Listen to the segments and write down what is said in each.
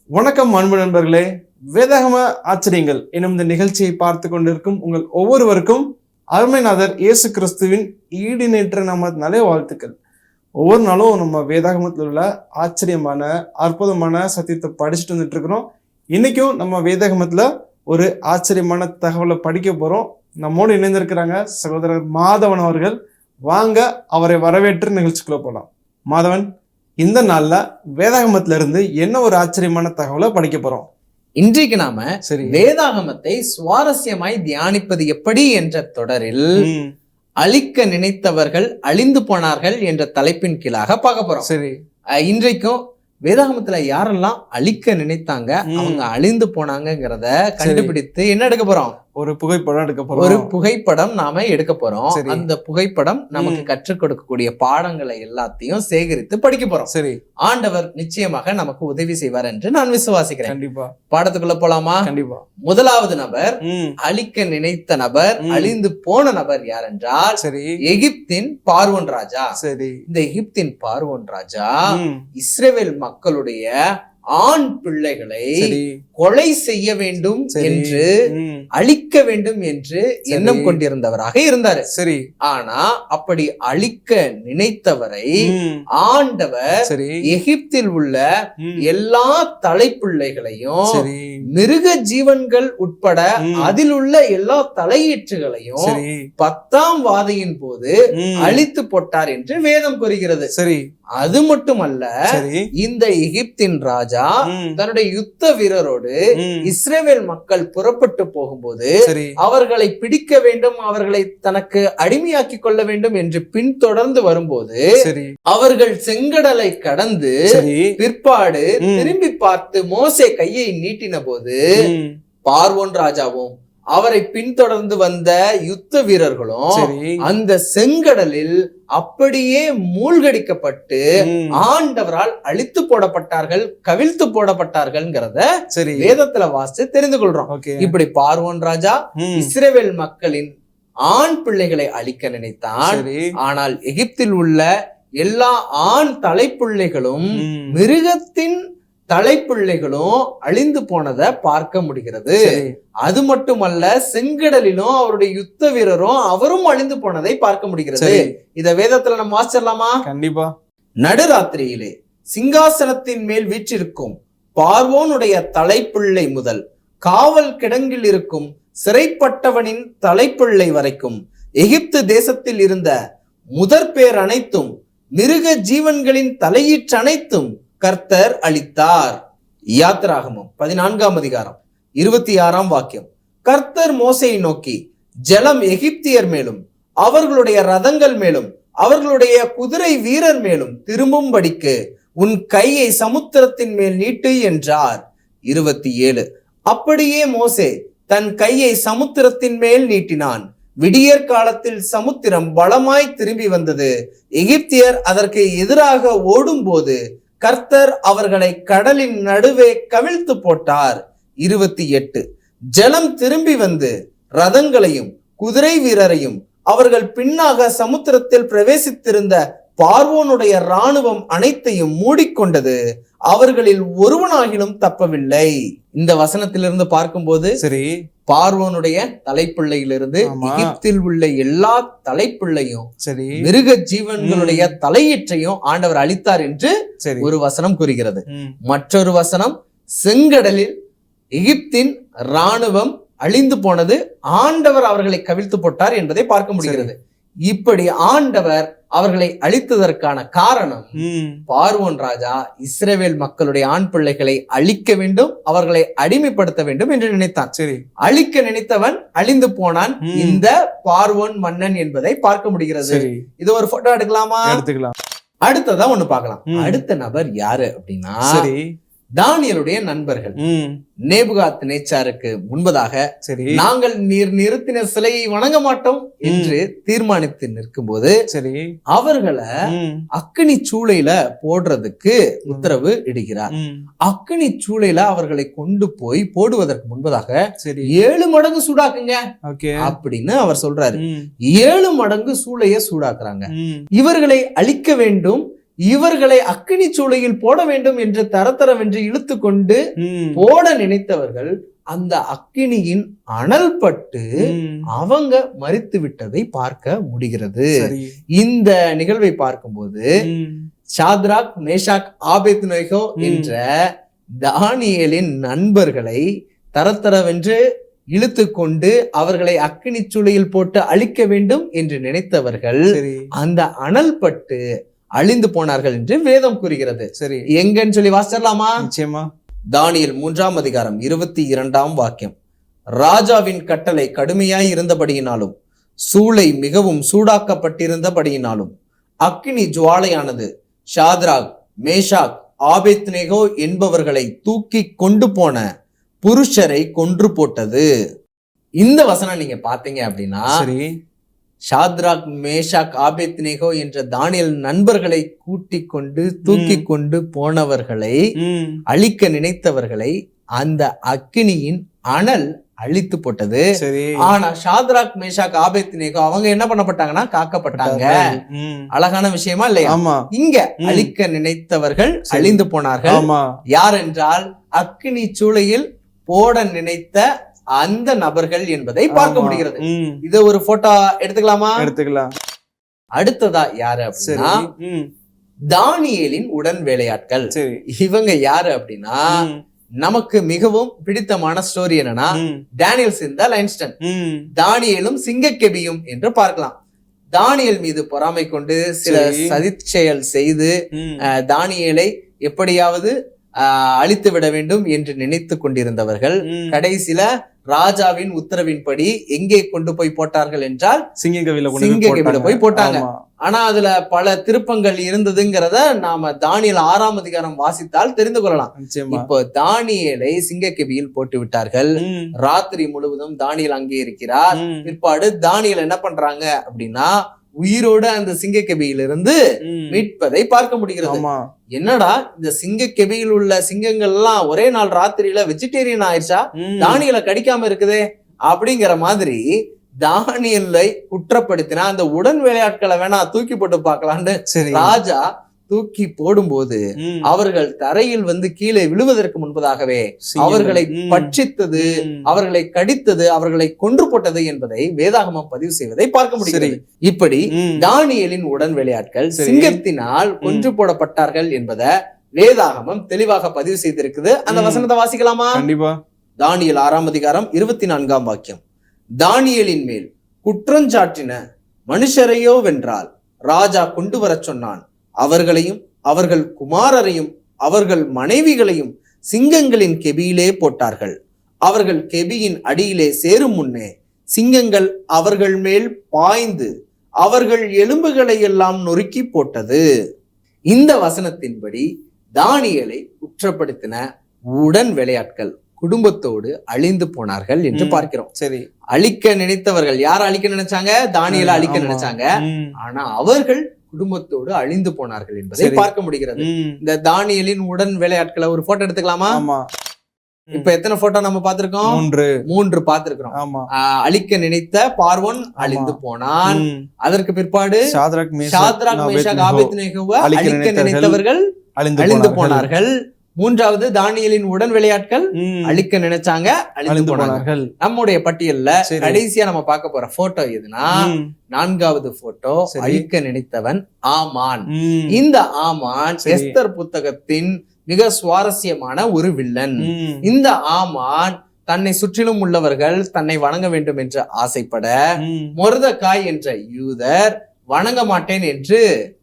வணக்கம் அன்பு நண்பர்களே. வேதாகம ஆச்சரியங்கள் எனும் இந்த நிகழ்ச்சியை பார்த்து கொண்டிருக்கும் உங்கள் ஒவ்வொருவருக்கும் அருமைநாதர் இயேசு கிறிஸ்துவின் ஈடுநேற்ற நாமத்தினாலே வாழ்த்துக்கள். ஒவ்வொரு நாளும் நம்ம வேதாகமத்தில் உள்ள ஆச்சரியமான அற்புதமான சத்தியத்தை படிச்சுட்டு வந்துட்டு இருக்கிறோம். இன்னைக்கும் நம்ம வேதாகமத்துல ஒரு ஆச்சரியமான தகவலை படிக்க போறோம். நம்மோடு இணைந்திருக்கிறாங்க சகோதரர் மாதவன் அவர்கள். வாங்க அவரை வரவேற்று நிகழ்ச்சிக்குள்ள போலாம். மாதவன், இந்த நாள்ல வேதாகமத்துல இருந்து என்ன ஒரு ஆச்சரியமான தகவலை படிக்க போறோம்? இன்றைக்கு நாம வேதாகமத்தை சுவாரஸ்யமாய் தியானிப்பது எப்படி என்ற தொடரில் அழிக்க நினைத்தவர்கள் அழிந்து போனார்கள் என்ற தலைப்பின் கீழாக பார்க்க போறோம். சரி, இன்றைக்கும் வேதாகமத்துல யாரெல்லாம் அழிக்க நினைத்தாங்க, அவங்க அழிந்து போனாங்கிறத கண்டுபிடித்து என்ன எடுக்க போறோம்? ஒரு புகைப்படம் எடுக்க போறோம். ஒரு புகைப்படம் நாம எடுக்க போறோம். அந்த புகைப்படம் நமக்கு கற்றுக் கொடுக்கக்கூடிய பாடங்களை எல்லாத்தையும் சேகரித்து படிக்க போறோம். சரி, ஆண்டவர் நிச்சயமாக நமக்கு உதவி செய்வார் என்று நான் விசுவாசிக்கிறேன். கண்டிப்பா. பாடத்துக்குள்ள போலாமா? கண்டிப்பா. முதலாவது நபர், அழிக்க நினைத்த நபர், அழிந்து போன நபர் யார் என்றால், சரி, எகிப்தின் பார்வோன் ராஜா. சரி, இந்த எகிப்தின் பார்வோன் ராஜா இஸ்ரவேல் மக்களுடைய ஆண் பிள்ளைகளை கொலை செய்ய வேண்டும் என்று, அழிக்க வேண்டும் என்று எண்ணம் கொண்டிருந்தவராக இருந்தாரு. சரி, ஆனா அப்படி அழிக்க நினைத்தவரை ஆண்டவர் எகிப்தில் உள்ள எல்லா தலைப்பிள்ளைகளையும், மிருக ஜீவன்கள் உட்பட அதில் உள்ள எல்லா தலையீற்றுகளையும் 10ஆம் வாதையின் போது அழித்து போட்டார் என்று வேதம் கூறுகிறது. சரி, அது மட்டுமல்ல, இந்த எகிப்தின் ராஜா தன்னுடைய யுத்த வீரரோடு இஸ்ரவேல் மக்கள் புறப்பட்டு போகும்போது அவர்களை பிடிக்க வேண்டும், அவர்களை தனக்கு அடிமையாக்கி கொள்ள வேண்டும் என்று பின்தொடர்ந்து வரும்போது அவர்கள் செங்கடலை கடந்து பிற்பாடு திரும்பி பார்த்து மோசே கையை நீட்டின போது பார்வோன் ராஜாவும் அவரை பின்தொடர்ந்து வந்த யுத்த வீரர்களும் அந்த செங்கடலில் அப்படியே மூழ்கடிக்கப்பட்டு ஆண்டவரால் அழித்து போடப்பட்டார்கள், கவிழ்த்து போடப்பட்டார்கள்ங்கிறத வேதத்துல வாசித்து தெரிந்து கொள்றோம். இப்படி பார்வோன் ராஜா இஸ்ரவேல் மக்களின் ஆண் பிள்ளைகளை அழிக்க நினைத்தான். ஆனால் எகிப்தில் உள்ள எல்லா ஆண் தலைப்பிள்ளைகளும் மிருகத்தின் தலைப்பிள்ளைகளும் அழிந்து போனதை பார்க்க முடிகிறது. அது மட்டுமல்ல, செங்கடலிலும் அவருடைய யுத்த வீரரும் அவரும் அழிந்து போனதை பார்க்க முடிகிறது. இத வேதத்துல நம்ம வாசிச்சிடலாமா? கண்டிப்பா. நடுராத்திரியிலே சிங்காசனத்தின் மேல் வீற்றிருக்கும் பார்வோனுடைய தலைப்பிள்ளை முதல் காவல் கிடங்கில் இருக்கும் சிறைப்பட்டவனின் தலைப்பிள்ளை வரைக்கும் எகிப்து தேசத்தில் இருந்த முதற் பேர் அனைத்தும் மிருக ஜீவன்களின் தலையீற்று அனைத்தும் கர்த்தர் அளித்தார். யாத்திராகமம் 14ஆம் அதிகாரம் 26ஆம் வாக்கியம். கர்த்தர் மோசேயை நோக்கி, ஜலம் எகிப்தியர் மேலும் அவர்களுடைய ரதங்கள் மேலும் அவர்களுடைய குதிரை வீரர் மேலும் திரும்பும்படிக்கு உன் கையை சமுத்திரத்தின் மேல் நீட்டு என்றார். 27. அப்படியே மோசே தன் கையை சமுத்திரத்தின் மேல் நீட்டினான். விடியற் காலத்தில் சமுத்திரம் பலமாய் திரும்பி வந்தது. எகிப்தியர் அதற்கு எதிராக ஓடும் போது கர்த்தர் அவர்களை கடலின் நடுவே கவிழ்த்து போட்டார். 28. ஜலம் திரும்பி வந்து ரதங்களையும் குதிரை வீரரையும் அவர்கள் பின்னாக சமுத்திரத்தில் பிரவேசித்திருந்த பார்வோனுடைய இராணுவம் அனைத்தையும் மூடிக்கொண்டது. அவர்களில் ஒருவனாகிலும் தப்பவில்லை. இந்த வசனத்திலிருந்து பார்க்கும்போது பார்வோனுடைய தலைப்பிள்ளையிலிருந்து எகிப்தில் உள்ள எல்லா தலைப்பிள்ளையும் மிருக ஜீவன்களுடைய தலையீற்றையும் ஆண்டவர் அளித்தார் என்று ஒரு வசனம் கூறுகிறது. மற்றொரு வசனம், செங்கடலில் எகிப்தின் இராணுவம் அழிந்து போனது, ஆண்டவர் அவர்களை கவிழ்த்து போட்டார் என்பதை பார்க்க முடிகிறது. இப்படி ஆண்டவர் அவர்களை அழித்ததற்கான காரணம், பார்வோன் ராஜா இஸ்ரவேல் மக்களுடைய ஆண் பிள்ளைகளை அழிக்க வேண்டும், அவர்களை அடிமைப்படுத்த வேண்டும் என்று நினைத்தான். அழிக்க நினைத்தவன் அழிந்து போனான், இந்த பார்வோன் மன்னன் என்பதை பார்க்க முடிகிறது. இது ஒரு போட்டோ எடுக்கலாமா? எடுத்துக்கலாம். அடுத்ததா ஒண்ணு பார்க்கலாம். அடுத்த நபர் யாரு அப்படின்னா, தானியேலுடைய நண்பர்கள். நேபுகாத் நேச்சாருக்கு முன்பதாக நாங்கள் நீர் நிறுத்தின சிலையை வணங்க மாட்டோம் என்று தீர்மானித்து நிற்கும் போது அவர்களை அக்கினி சூளையில போடுறதுக்கு உத்தரவு இடுகிறார். அக்கினி சூளையில அவர்களை கொண்டு போய் போடுவதற்கு முன்பதாக 7 மடங்கு சூடாக்குங்க அப்படின்னு அவர் சொல்றாரு. 7 மடங்கு சூளைய சூடாக்குறாங்க. இவர்களை அழிக்க வேண்டும், இவர்களை அக்கினி சூளையில் போட வேண்டும் என்று தரத்தரவென்று இழுத்து கொண்டு போட நினைத்தவர்கள் அந்த அக்கினியின் அனல் பட்டு அவங்க மரித்து விட்டதை பார்க்க முடிகிறது. இந்த நிகழ்வை பார்க்கும்போது சாத்ராக், மேஷாக், ஆபேத்நேகோ என்ற தானியேலின் நண்பர்களை தரத்தரவென்று இழுத்து கொண்டு அவர்களை அக்கினி சூளையில் போட்டு அழிக்க வேண்டும் என்று நினைத்தவர்கள் அந்த அனல் பட்டு அழிந்து போனார்கள் என்று வேதம் கூறுகிறது. சரி, எங்கன்னு சொல்லி வாசிச்சிடலாமா? நிச்சயமா. தானியேல் 3ஆம் அதிகாரம் 22ஆம் வாக்கியம். ராஜாவின் கட்டளை கடுமையாய் இருந்தபடியினாலும் சூளை மிகவும் சூடாக்கப்பட்டிருந்தபடியினாலும் அக்கினி ஜுவாலையானது சாத்ராக், மேஷாக், ஆபேத்நேகோ என்பவர்களை தூக்கி கொண்டு போன புருஷரை கொன்று போட்டது. இந்த வசனம் நீங்க பாத்தீங்க அப்படின்னா சாத்ராக், மேஷாக், ஆபேத்நேகோ என்ற தானியேல் நண்பர்களை கூட்டிக் கொண்டு தூக்கி கொண்டு போனவர்களை அழிக்க நினைத்தவர்களை அந்த அக்கினியின் அனல் அழித்து போட்டது. ஆனா சாத்ராக், மேஷாக், ஆபேத்நேகோ அவங்க என்ன பண்ணப்பட்டாங்கன்னா காக்கப்பட்டாங்க. அழகான விஷயமா இல்லையா? இங்க அழிக்க நினைத்தவர்கள் அழிந்து போனார்கள். யார் என்றால் அக்கினி சூளையில் போட நினைத்த அந்த நபர்கள் என்பதை பார்க்க முடிகிறது. இத ஒரு போட்டோ எடுத்துக்கலாமா? எடுத்துக்கலாம். அடுத்ததா யாரு அப்படின்னா தானியேலின் உடன் வேலையாட்கள். இவங்க யாரு அப்படின்னா நமக்கு மிகவும் பிடித்தமான ஸ்டோரி என்னன்னா டேனியல்ஸ் இன் தி லயன்ஸ் டென், தானியேலும் சிங்கக்கெபியும் என்று பார்க்கலாம். தானியேல் மீது பொறாமை கொண்டு சில சதிச்செயல் செய்து தானியேலை எப்படியாவது அழித்து விட வேண்டும் என்று நினைத்து கொண்டிருந்தவர்கள் கடைசியில ராஜாவின் உத்தரவின்படி எங்கே கொண்டு போய் போட்டார்கள் என்றால் சிங்கக்கெபியில போய் போட்டாங்க. ஆனா அதுல பல திருப்பங்கள் இருந்ததுங்கிறத நாம தானியேல் 6ஆம் அதிகாரம் வாசித்தால் தெரிந்து கொள்ளலாம். இப்போ தானியேலை சிங்கக்கெபியில் போட்டு விட்டார்கள். ராத்திரி முழுவதும் தானியேல் அங்கே இருக்கிறார். பிற்பாடு தானியேல் என்ன பண்றாங்க அப்படின்னா உயிரோட அந்த சிங்கக்கெபியிலிருந்து மீட்பதை பார்க்க முடிகிறது. என்னடா இந்த சிங்கக்கெபியில் உள்ள சிங்கங்கள் எல்லாம் ஒரே நாள் ராத்திரியில வெஜிடேரியன் ஆயிடுச்சா, தானியேலை கடிக்காம இருக்குதே அப்படிங்கிற மாதிரி தானியேலை குற்றப்படுத்தினா அந்த உடன் வேலையாட்களை வேணா தூக்கி போட்டு பார்க்கலான்னு ராஜா தூக்கி போடும்போது அவர்கள் தரையில் வந்து கீழே விழுவதற்கு முன்பதாகவே அவர்களை பட்சித்தது, அவர்களை கடித்தது, அவர்களை கொன்று போட்டது என்பதை வேதாகமம் பதிவு செய்வதை பார்க்க முடிகிறது. இப்படி தானியேலின் உடன் வேலையாட்கள் சிங்கத்தினால் கொன்று போடப்பட்டார்கள் என்பதை வேதாகமம் தெளிவாக பதிவு செய்திருக்குது. அந்த வசனத்தை வாசிக்கலாமா? கண்டிப்பா. தானியேல் 6ஆம் அதிகாரம் 24ஆம் வாக்கியம். தானியேலின் மேல் குற்றஞ்சாட்டின மனுஷரையோ வென்றால் ராஜா கொண்டு வர சொன்னான். அவர்களையும் அவர்கள் குமாரரையும் அவர்கள் மனைவிகளையும் சிங்கங்களின் கெபியிலே போட்டார்கள். அவர்கள் கெபியின் அடியிலே சேரும் முன்னே சிங்கங்கள் அவர்கள் மேல் பாய்ந்து அவர்கள் எலும்புகளை எல்லாம் நொறுக்கி போட்டது. இந்த வசனத்தின்படி தானியேலை குற்றப்படுத்தின உடன் வேலையாட்கள் குடும்பத்தோடு அழிந்து போனார்கள் என்று பார்க்கிறோம். சரி, அழிக்க நினைத்தவர்கள் யார அழிக்க நினைச்சாங்க? தானியேலை அழிக்க நினைச்சாங்க. ஆனா அவர்கள் குடும்பத்தோடு அழிந்து போனார்கள் என்பதை பார்க்க முடிகிறது. இந்த தானியேலின் உடன் வேலையாட்களை ஒரு போட்டோ எடுத்துக்கலாமா? இப்ப எத்தனை போட்டோ நம்ம பார்த்திருக்கோம்? 3 பார்த்திருக்கிறோம். அழிக்க நினைத்த பார்வோன் அழிந்து போனான். அதற்கு பிற்பாடு சாத்ராக், மேஷாக், ஆபேத்நேகோவை அழிக்க நினைத்தவர்கள் அழிந்து போனார்கள். 3வது தானியேலின் உடன் வேலையாட்கள் அழிக்க நினைச்சாங்க, அழிந்து போனார்கள். நம்முடைய பட்டியல்ல கடைசியா நம்ம பார்க்க போற போட்டோ எதுனா 4வது போட்டோ அழிக்க நினைத்தவன் ஆமான். இந்த ஆமான் எஸ்தர் புத்தகத்தின் மிக சுவாரஸ்யமான ஒரு வில்லன். இந்த ஆமான் தன்னை சுற்றிலும் உள்ளவர்கள் தன்னை வணங்க வேண்டும் என்று ஆசைப்பட மொர்தெகாய் என்ற யூதர் வணங்க மாட்டேன் என்று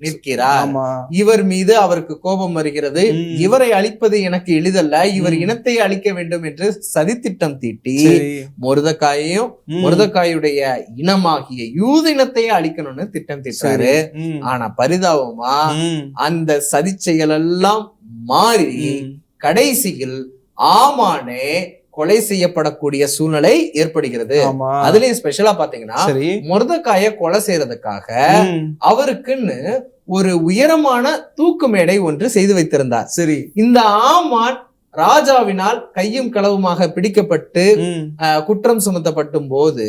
நிற்கிறார். இவர் மீது அவருக்கு கோபம் வருகிறது. இவரை அழிப்பது எனக்கு எளிதல்ல, இவர் இனத்தை அழிக்க வேண்டும் என்று சதித்திட்டம் தீட்டி மொர்தெகாயையும் மொர்தெகாயுடைய இனமாகிய யூத இனத்தையே அழிக்கணும்னு திட்டம் தீட்டாரு. ஆனா பரிதாபமா அந்த சதி செயல் எல்லாம் மாறி கடைசியில் ஆமானே கொலை செய்யப்படக்கூடிய சூழ்நிலை ஏற்படுகிறது. அதுலயும் ஸ்பெஷலா பாத்தீங்கன்னா மொர்தெகாயை கொலை செய்யறதுக்காக அவருக்குன்னு ஒரு உயரமான தூக்கு மேடை ஒன்று செய்து வைத்திருந்தார். சரி, இந்த ஆமான் ராஜாவினால் கையும் களவுமாக பிடிக்கப்பட்டு குற்றம் சுமத்தப்பட்டும் போது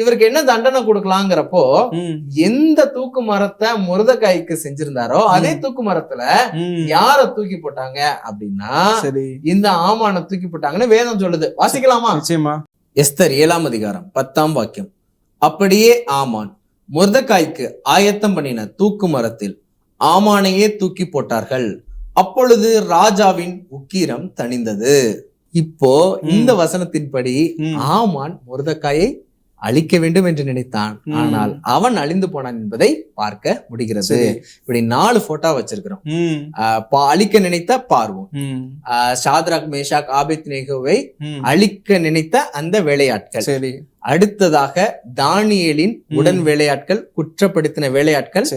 இவருக்கு என்ன தண்டனை கொடுக்கலாங்கிறப்போ எந்த தூக்கு மரத்தை முருதகாய்க்கு செஞ்சிருந்தாரோ அதே தூக்கு மரத்துல யார தூக்கி போட்டாங்க அப்படின்னா இந்த ஆமானை தூக்கி போட்டாங்கன்னு வேதம் சொல்லுது. வாசிக்கலாமா? நிச்சயமா. எஸ்தர் 7ஆம் அதிகாரம் 10ஆம் வாக்கியம். அப்படியே ஆமான் முர்தகாய்க்கு ஆயத்தம் பண்ணின தூக்கு மரத்தில் ஆமானையே தூக்கி போட்டார்கள். அப்பொழுது ராஜாவின் உக்கிரம் தணிந்தது. இப்போ இந்த வசனத்தின்படி ஆமான் முர்தகாயை அழிக்க வேண்டும் என்று நினைத்தான், ஆனால் அவன் அழிந்து போனான் என்பதை பார்க்க முடிகிறது. இப்படி 4 போட்டோ வச்சிருக்கிறோம். அழிக்க நினைத்த பார்வோன், சாத்ராக் மேஷாக் ஆபேத்நேகோவை அழிக்க நினைத்த அந்த வேலையாட்கள், அடுத்ததாக தானியேலின் உடன் வேலையாட்கள், குற்றப்படுத்தின வேலையாட்கள்,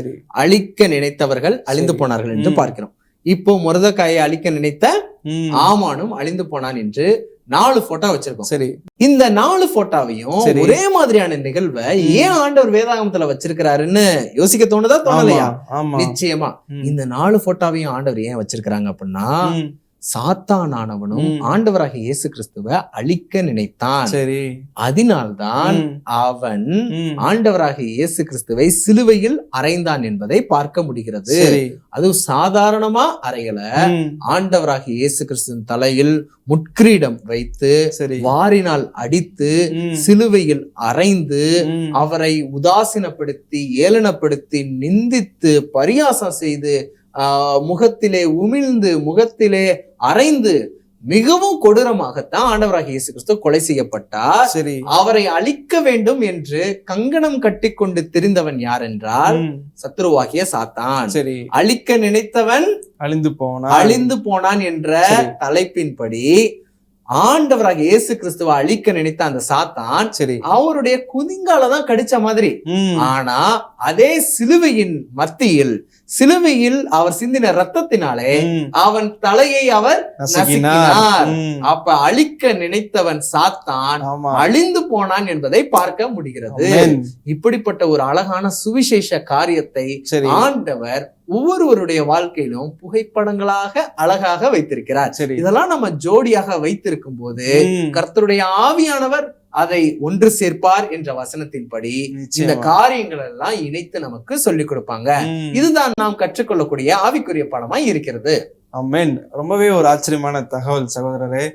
அழிக்க நினைத்தவர்கள் அழிந்து போனார்கள் என்று பார்க்கிறோம். இப்போ முருதகாயை அழிக்க நினைத்த ஆமானும் அழிந்து போனான் என்று 4 போட்டோ வச்சிருக்கோம். சரி, இந்த 4 போட்டோவையும் ஒரே மாதிரியான நிகழ்வை ஏன் ஆண்டவர் வேதாகமத்துல வச்சிருக்கிறாருன்னு யோசிக்க தோணுதா, தோணலையா? நிச்சயமா. இந்த 4 போட்டோவையும் ஆண்டவர் ஏன் வச்சிருக்கிறாங்க அப்படின்னா, சாத்தானானவனும் ஆண்டவராகிய இயேசு கிறிஸ்துவை அழிக்க நினைத்தான். அதனால்தான் அவன் ஆண்டவராகிய இயேசு கிறிஸ்துவை சிலுவையில் அறைந்தான் என்பதை பார்க்க முடிகிறது. அதுவும் சாதாரணமா அறையல, ஆண்டவராகிய இயேசு கிறிஸ்துவின் தலையில் முட்கிரீடம் வைத்து வாரினால் அடித்து சிலுவையில் அறைந்து அவரை உதாசீனப்படுத்தி ஏளனப்படுத்தி நிந்தித்து பரியாசம் செய்து முகத்திலே உமிழ்ந்து முகத்திலே அறைந்து மிகவும் கொடூரமாகத்தான் ஆண்டவராகிய இயேசு கிறிஸ்து கொலை செய்யப்பட்டார். அவரை அழிக்க வேண்டும் என்று கங்கணம் கட்டி கொண்டு திரிந்தவன் யார் என்றால் சத்துருவாகிய சாத்தான். அழிக்க நினைத்தவன் அழிந்து போனான் என்ற தலைப்பின்படி ஆண்டவராக இயேசு கிறிஸ்துவ அழிக்க நினைத்த அந்த சாத்தான் அவருடைய குதிங்கால தான் கடிச்ச மாதிரி. ஆனா அதே சிலுவையின் மத்தியில், சிலுவையில் அவர் சிந்தின ரத்தத்தினாலே அவன் தலையை அவர் நசுக்கினார். அப்ப அழிக்க நினைத்தவன் சாத்தான் அழிந்து போனான் என்பதை பார்க்க முடிகிறது. இப்படிப்பட்ட ஒரு அழகான சுவிசேஷ காரியத்தை ஆண்டவர் ஒவ்வொருவருடைய வாழ்க்கையிலும் புகைப்படங்களாக அழகாக வைத்திருக்கிறார். இதெல்லாம் நம்ம ஜோடியாக வைத்திருக்கும் போது கர்த்தருடைய ஆவியானவர் அதை ஒன்று சேர்ப்பார் என்ற வசனத்தின்படி இந்த காரியங்கள் எல்லாம் இணைத்து நமக்கு சொல்லிக் கொடுப்பாங்க. இதுதான் நாம் கற்றுக்கொள்ளக்கூடிய ஆவிக்குரிய பாடமாய் இருக்கிறது. ஆமென். ரொம்பவே ஒரு ஆச்சரியமான தகவல் சகோதரரே.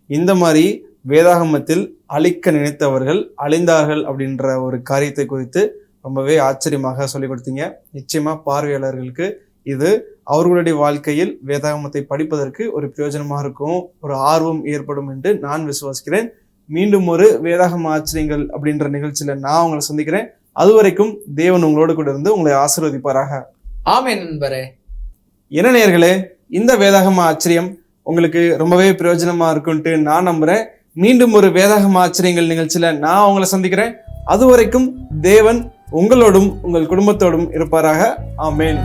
இந்த மாதிரி வேதாகமத்தில் அழிக்க நினைத்தவர்கள் அழிந்தார்கள் அப்படின்ற ஒரு காரியத்தை குறித்து ரொம்பவே ஆச்சரியமாக சொல்லிக் கொடுத்தீங்க. நிச்சயமா பார்வையாளர்களுக்கு இது அவர்களுடைய வாழ்க்கையில் வேதாகமத்தை படிப்பதற்கு ஒரு பிரயோஜனமாக இருக்கும், ஒரு ஆர்வம் ஏற்படும் என்று நான் விசுவாசிக்கிறேன். மீண்டும் ஒரு வேதாகம ஆச்சரியங்கள் அப்படின்ற நிகழ்ச்சியில நான் உங்களை சந்திக்கிறேன். அதுவரைக்கும் தேவன் உங்களோடு கூட இருந்து உங்களை ஆசீர்வதிப்பாராக. ஆமென் நண்பரே. என்ன நேயர்களே, இந்த வேதாகம ஆச்சரியம் உங்களுக்கு ரொம்பவே பிரயோஜனமா இருக்கும்ட்டு நான் நம்புறேன். மீண்டும் ஒரு வேதாகம ஆச்சரியங்கள் நிகழ்ச்சியில நான் உங்களை சந்திக்கிறேன். அதுவரைக்கும் தேவன் உங்களோடும் உங்கள் குடும்பத்தோடும் இருப்பாராக. ஆமென்.